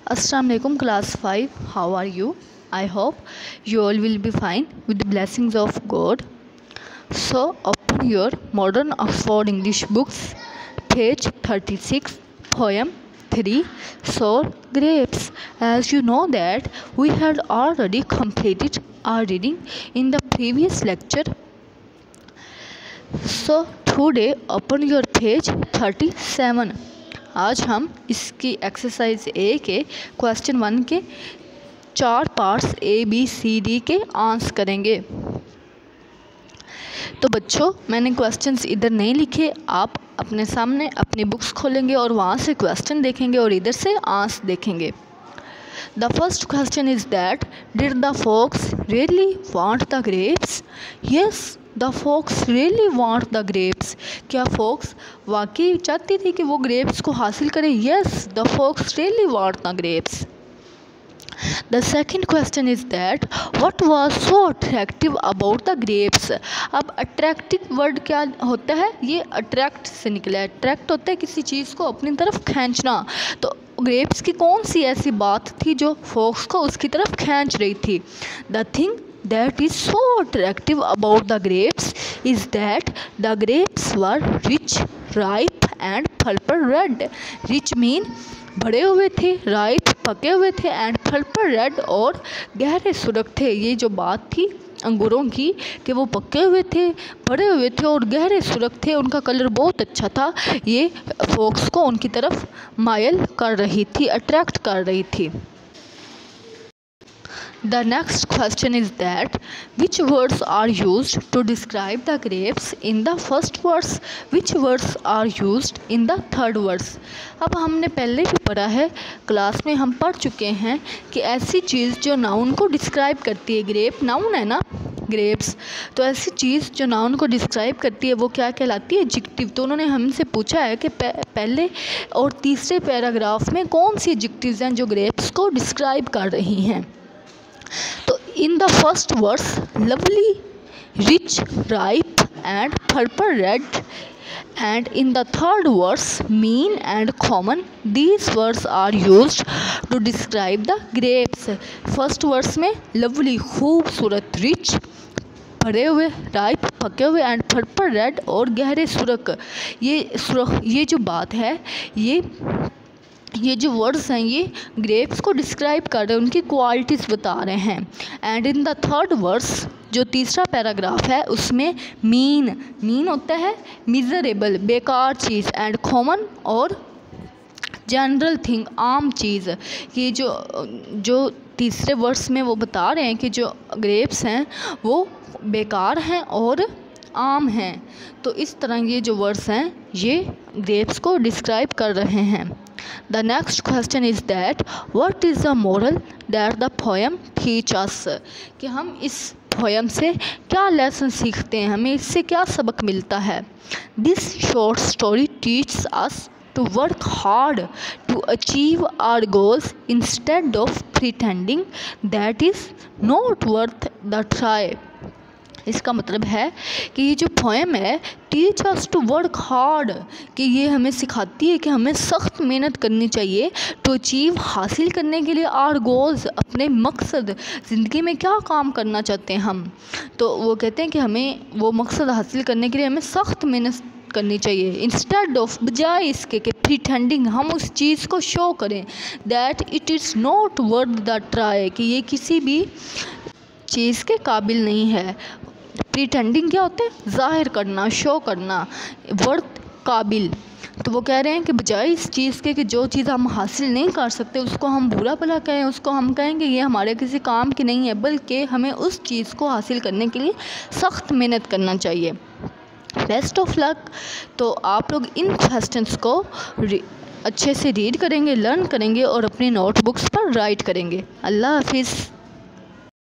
Assalamu alaikum class 5. How are you? I hope you all will be fine with the blessings of God. So open your modern Oxford English books, page 36, poem 3, Sour Grapes. As you know that we had already completed our reading in the previous lecture. So today open your page 37. आज हम इसकी exercise ए के question 1 के 4 parts A B C D के answer करेंगे। तो बच्चों मैंने क्वेश्चंस इधर नहीं लिखे, आप अपने सामने अपनी बुक्स खोलेंगे और वहाँ से क्वेश्चन देखेंगे और इधर से आंसर देखेंगे। The first question is that did the fox really want the grapes? Yes, the fox really want the grapes. क्या fox वाकई चाहती थी कि वो grapes को हासिल करे? Yes, the fox really want the grapes. The second question is that what was so attractive about the grapes? अब attractive word क्या होता है? ये attract से निकला है। attract होता है किसी चीज़ को अपनी तरफ खींचना। तो ग्रेप्स की कौन सी ऐसी बात थी जो फॉक्स को उसकी तरफ खींच रही थी? The thing that is so attractive about the grapes is that the grapes were rich, ripe and purple red. Rich mean बड़े हुए थे, राइप पके हुए थे एंड पर्पल रेड और गहरे सुर्ख थे। ये जो बात थी अंगूरों की कि वो पके हुए थे, बड़े हुए थे और गहरे सुर्ख थे, उनका कलर बहुत अच्छा था, ये फॉक्स को उनकी तरफ मायल कर रही थी, अट्रैक्ट कर रही थी। The next question is that which words are used to describe the grapes in the first verse? Which words are used in the third verse? अब हमने पहले भी पढ़ा है, क्लास में हम पढ़ चुके हैं कि ऐसी चीज़ जो नाउन को डिस्क्राइब करती है, ग्रेप नाउन है ना, ग्रेप्स, तो ऐसी चीज़ जो नाउन को डिस्क्राइब करती है वो क्या कहलाती है? एडजेक्टिव। तो उन्होंने हमसे पूछा है कि पहले और तीसरे पैराग्राफ में कौन सी एडजेक्टिव्स हैं जो ग्रेप्स को डिस्क्राइब कर रही हैं। तो in the first verse lovely, rich, ripe and purple red, and in the third verse mean and common. These words are used to describe the grapes. First verse में lovely खूबसूरत, rich भरे हुए, ripe पके हुए and purple red और गहरे सुर्ख। ये जो बात है, ये जो वर्ड्स हैं ये ग्रेप्स को डिस्क्राइब कर रहे हैं, उनकी क्वालिटीज़ बता रहे हैं। And in the third verse जो तीसरा पैराग्राफ है उसमें मीन होता है मिजरेबल, बेकार चीज़, एंड कॉमन और जनरल थिंग, आम चीज़। ये जो तीसरे वर्स में वो बता रहे हैं कि जो ग्रेप्स हैं वो बेकार हैं और आम हैं। तो इस तरह ये जो वर्ड्स हैं ये ग्रेप्स को डिस्क्राइब कर रहे हैं। The next question is that what is the moral that the poem teach us? कि हम इस पोएम से क्या लेसन सीखते हैं, हमें इससे क्या सबक मिलता है? This short story teaches us to work hard to achieve our goals instead of pretending that is not worth the try. इसका मतलब है कि ये जो पोएम है teach us to work hard, कि ये हमें सिखाती है कि हमें सख्त मेहनत करनी चाहिए टू अचीव, हासिल करने के लिए, आर गोल्स, अपने मकसद, ज़िंदगी में क्या काम करना चाहते हैं हम। तो वो कहते हैं कि हमें वो मकसद हासिल करने के लिए हमें सख्त मेहनत करनी चाहिए। इंस्टेड ऑफ, बजाय इसके कि प्रिटेंडिंग, हम उस चीज़ को शो करें, that it is not worth the try, कि ये किसी भी चीज़ के काबिल नहीं है। प्रिटेंडिंग क्या होता है? ज़ाहिर करना, शो करना, वर्थ, काबिल। तो वो कह रहे हैं कि बजाय इस चीज़ के कि जो चीज़ हम हासिल नहीं कर सकते उसको हम बुरा भला कहें, उसको हम कहेंगे ये हमारे किसी काम की नहीं है, बल्कि हमें उस चीज़ को हासिल करने के लिए सख्त मेहनत करना चाहिए। Best of luck. तो आप लोग इन क्वेश्चंस को अच्छे से रीड करेंगे, लर्न करेंगे और अपनी नोटबुक्स पर राइट करेंगे। अल्लाह हाफिज़।